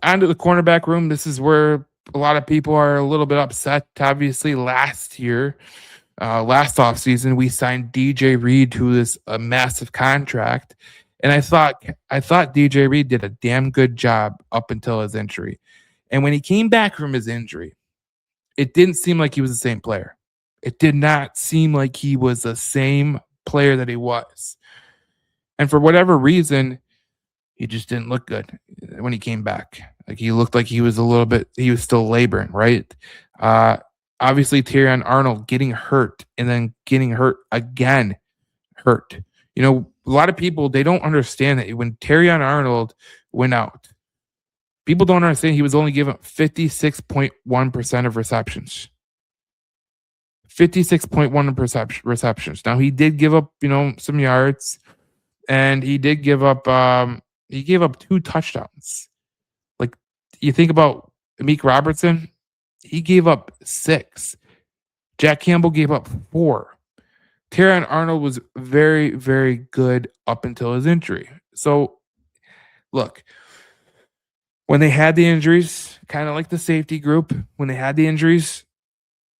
onto the cornerback room. This is where a lot of people are a little bit upset. Obviously, last year, last offseason, we signed DJ Reed, who is a massive contract. And I thought DJ Reed did a damn good job up until his injury. And when he came back from his injury, it didn't seem like he was the same player. It did not seem like he was the same player that he was. And for whatever reason, he just didn't look good when he came back. Like he looked like he was still laboring, right? Uh, Obviously, Terrion Arnold getting hurt and then getting hurt again, hurt. A lot of people, they don't understand that when Terrion Arnold went out, people don't understand he was only given 56.1% of receptions. 56.1 receptions. Now he did give up, some yards, and he gave up 2 touchdowns. Like you think about Amik Robertson, he gave up 6. Jack Campbell gave up 4. Terrion Arnold was very, very good up until his injury. So, look, when they had the injuries, kind of like the safety group, when they had the injuries,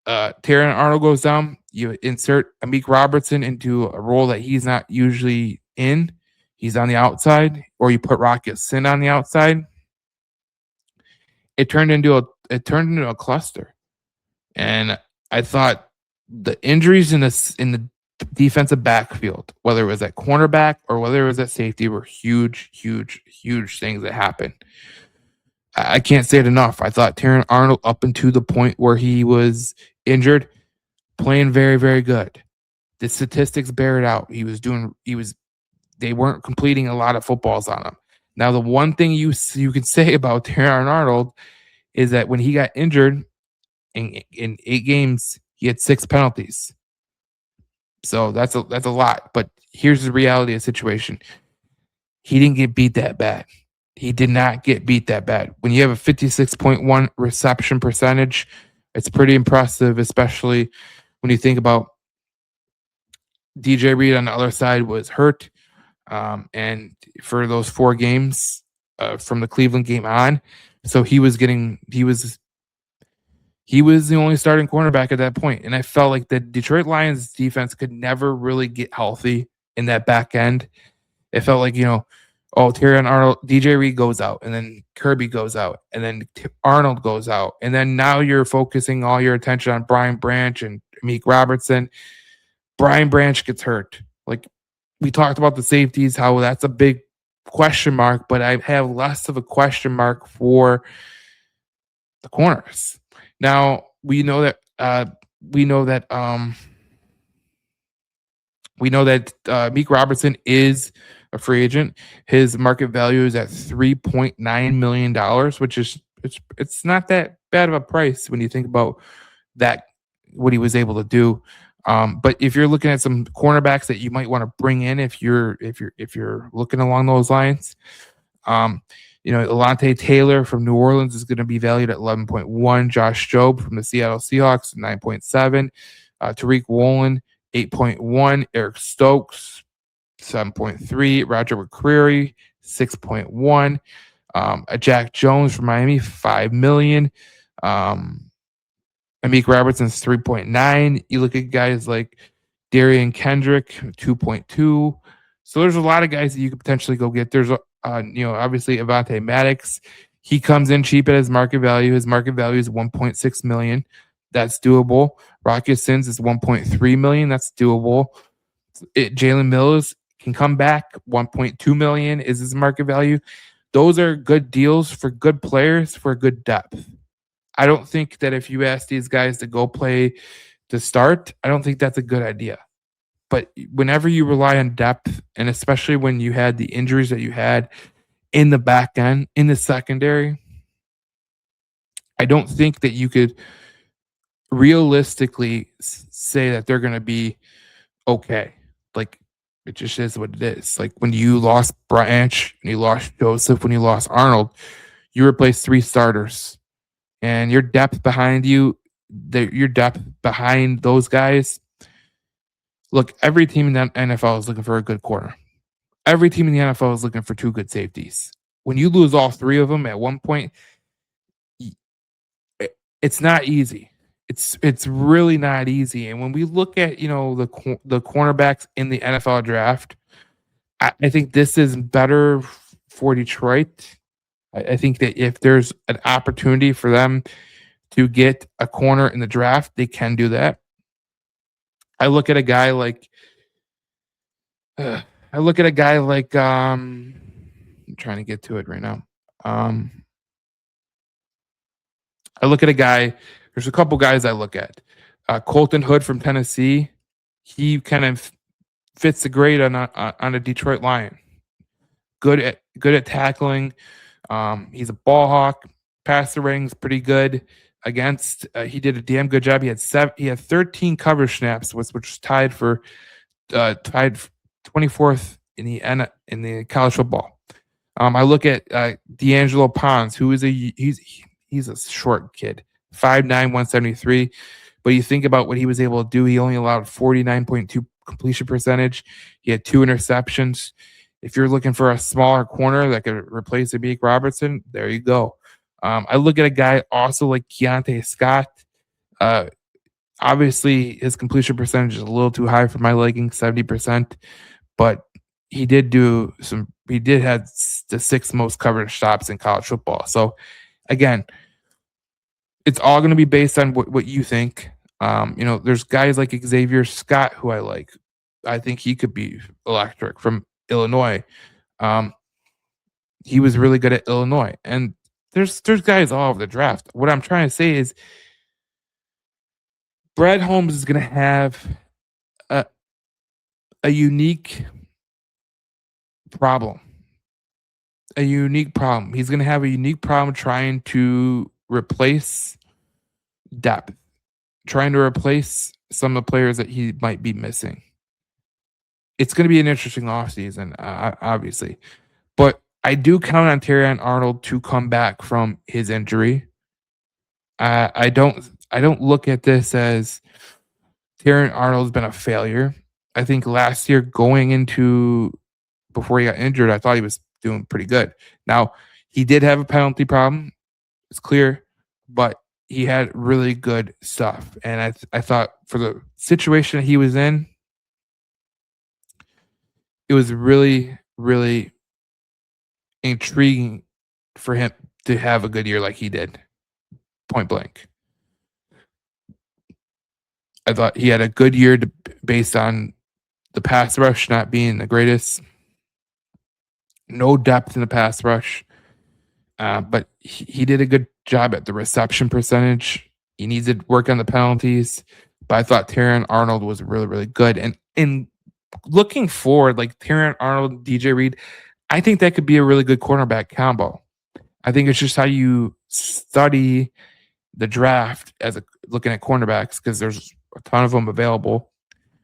Terrion Arnold goes down. You insert Amik Robertson into a role that he's not usually in. He's on the outside, or you put Rocket Sin on the outside. It turned into a cluster, and I thought the injuries in the defensive backfield, whether it was at cornerback or whether it was at safety, were huge, huge, huge things that happened. I can't say it enough. I thought Terrion Arnold, up into the point where he was injured, playing very, very good. The statistics bear it out. They weren't completing a lot of footballs on him. Now, the one thing you can say about Terrion Arnold is that when he got injured in 8 games, he had 6 penalties. So that's a lot. But here's the reality of the situation. He didn't get beat that bad. He did not get beat that bad. When you have a 56.1 reception percentage, it's pretty impressive, especially when you think about DJ Reed on the other side was hurt. And for those 4 games from the Cleveland game on, so he was the only starting cornerback at that point. And I felt like the Detroit Lions defense could never really get healthy in that back end. It felt like, Terrion Arnold, DJ Reed goes out, and then Kirby goes out, and then Arnold goes out. And then now you're focusing all your attention on Brian Branch and Amik Robertson. Brian Branch gets hurt. Like we talked about the safeties, how that's a big question mark, but I have less of a question mark for the corners. Now we know that Meek Robertson is a free agent. His market value is at $3.9 million, which is it's not that bad of a price when you think about that, what he was able to do. But if you're looking at some cornerbacks that you might want to bring in, if you're looking along those lines, Alontae Taylor from New Orleans is going to be valued at 11.1. Josh Jobe from the Seattle Seahawks, 9.7. Tariq Woolen, 8.1. Eric Stokes, 7.3. Roger McCreary, 6.1. Jack Jones from Miami, $5 million. Amik Robertson's 3.9. You look at guys like Darian Kendrick, 2.2. So there's a lot of guys that you could potentially go get. There's obviously Avonte Maddox. He comes in cheap at his market value. His market value is 1.6 million. That's doable. Rocket Sins is 1.3 million. That's doable. Jalen Mills can come back. 1.2 million is his market value. Those are good deals for good players for good depth. I don't think that if you ask these guys to go play to start, I don't think that's a good idea. But whenever you rely on depth, and especially when you had the injuries that you had in the back end, in the secondary, I don't think that you could realistically say that they're going to be okay. Like, it just is what it is. Like, when you lost Branch, when you lost Joseph, when you lost Arnold, you replaced 3 starters. And your depth behind those guys. Look, every team in the NFL is looking for a good corner. Every team in the NFL is looking for 2 good safeties. when you lose all three of them at one point, it's not easy. It's really not easy. And when we look at the cornerbacks in the NFL draft, I think this is better for Detroit. I think that if there's an opportunity for them to get a corner in the draft, they can do that. I look at a guy like I'm trying to get to it right now. I look at a guy. There's a couple guys I look at. Colton Hood from Tennessee. He kind of fits the grade on a Detroit Lion. Good at tackling. He's a ball hawk. Passer rating's pretty good. Against he did a damn good job. He had 13 coverage snaps, which was tied 24th in the college football. I look at D'Angelo Pons, who is he's a short kid, 5'9", 173. But you think about what he was able to do. He only allowed 49.2 completion percentage. He had 2 interceptions. If you're looking for a smaller corner that could replace Amik Robertson, there you go. I look at a guy also like Keontae Scott. Obviously, his completion percentage is a little too high for my liking, 70%. But he did have the 6th most coverage stops in college football. So, again, it's all going to be based on what you think. There's guys like Xavier Scott who I like. I think he could be electric from Illinois. He was really good at Illinois. And there's guys all over the draft. What I'm trying to say is Brad Holmes is going to have a unique problem. He's going to have a unique problem trying to replace depth, trying to replace some of the players that he might be missing. It's going to be an interesting offseason, obviously. But I do count on Terrion Arnold to come back from his injury. I don't look at this as Terrion Arnold's been a failure. I think last year before he got injured, I thought he was doing pretty good. Now, he did have a penalty problem. It's clear, but he had really good stuff. And I thought for the situation he was in, it was really, really intriguing for him to have a good year like he did, point blank. I thought he had a good year based on the pass rush not being the greatest. No depth in the pass rush. But he did a good job at the reception percentage. He needs to work on the penalties. But I thought Terrion Arnold was really, really good. And in looking forward, like Terrion Arnold, DJ Reed, I think that could be a really good cornerback combo. I think it's just how you study the draft looking at cornerbacks, because there's a ton of them available.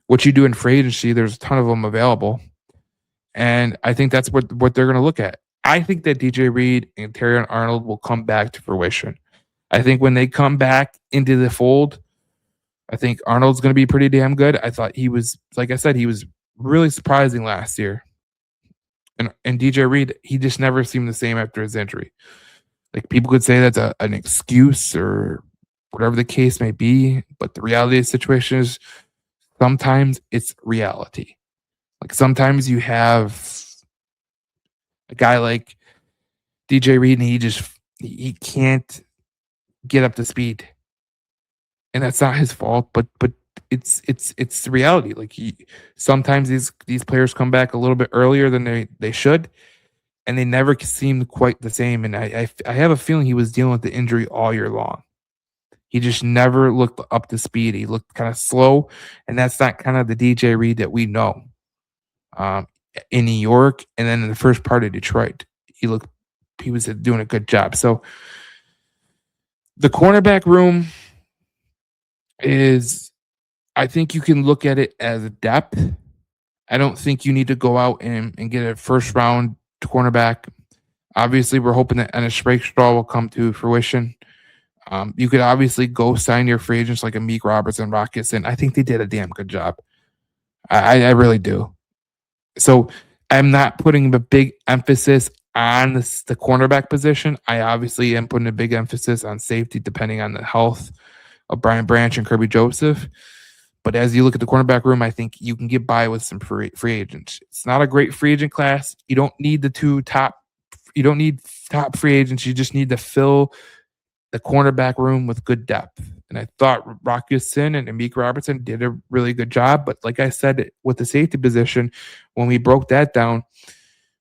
What you do in free agency, there's a ton of them available. And I think that's what they're going to look at. I think that DJ Reed and Terrion Arnold will come back to fruition. I think when they come back into the fold, I think Arnold's going to be pretty damn good. I thought he was, like I said, he was really surprising last year. And DJ Reed, he just never seemed the same after his injury. Like, people could say that's an excuse or whatever the case may be, but the reality of the situation is sometimes it's reality. Like, sometimes you have a guy like DJ Reed and he can't get up to speed. And that's not his fault, but it's the reality. Like, sometimes these players come back a little bit earlier than they should, and they never seem quite the same. And I have a feeling he was dealing with the injury all year long. He just never looked up to speed. He looked kind of slow, and that's not kind of the DJ Reed that we know. In New York, and then in the first part of Detroit, he was doing a good job. So the cornerback room is, I think you can look at it as a depth. I don't think you need to go out and get a first round cornerback. Obviously, we're hoping that Ennis Rakestraw will come to fruition. You could obviously go sign your free agents like Amik Robertson, Rocketson. I think they did a damn good job. I really do. So I'm not putting the big emphasis on the cornerback position, I obviously am putting a big emphasis on safety depending on the health of Brian Branch and Kirby Joseph. But as you look at the cornerback room, I think you can get by with some free agents. It's not a great free agent class. You don't need you don't need top free agents. You just need to fill the cornerback room with good depth. And I thought Rocky Sin and Amik Robertson did a really good job. But like I said, with the safety position, when we broke that down,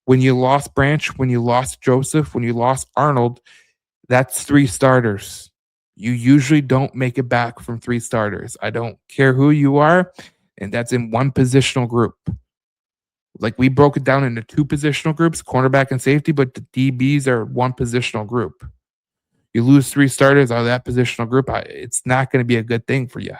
when you lost Branch, when you lost Joseph, when you lost Arnold, that's 3 starters. You usually don't make it back from 3 starters. I don't care who you are, and that's in one positional group. Like we broke it down into 2 positional groups, cornerback and safety, but the DBs are one positional group. You lose 3 starters out of that positional group, it's not going to be a good thing for you.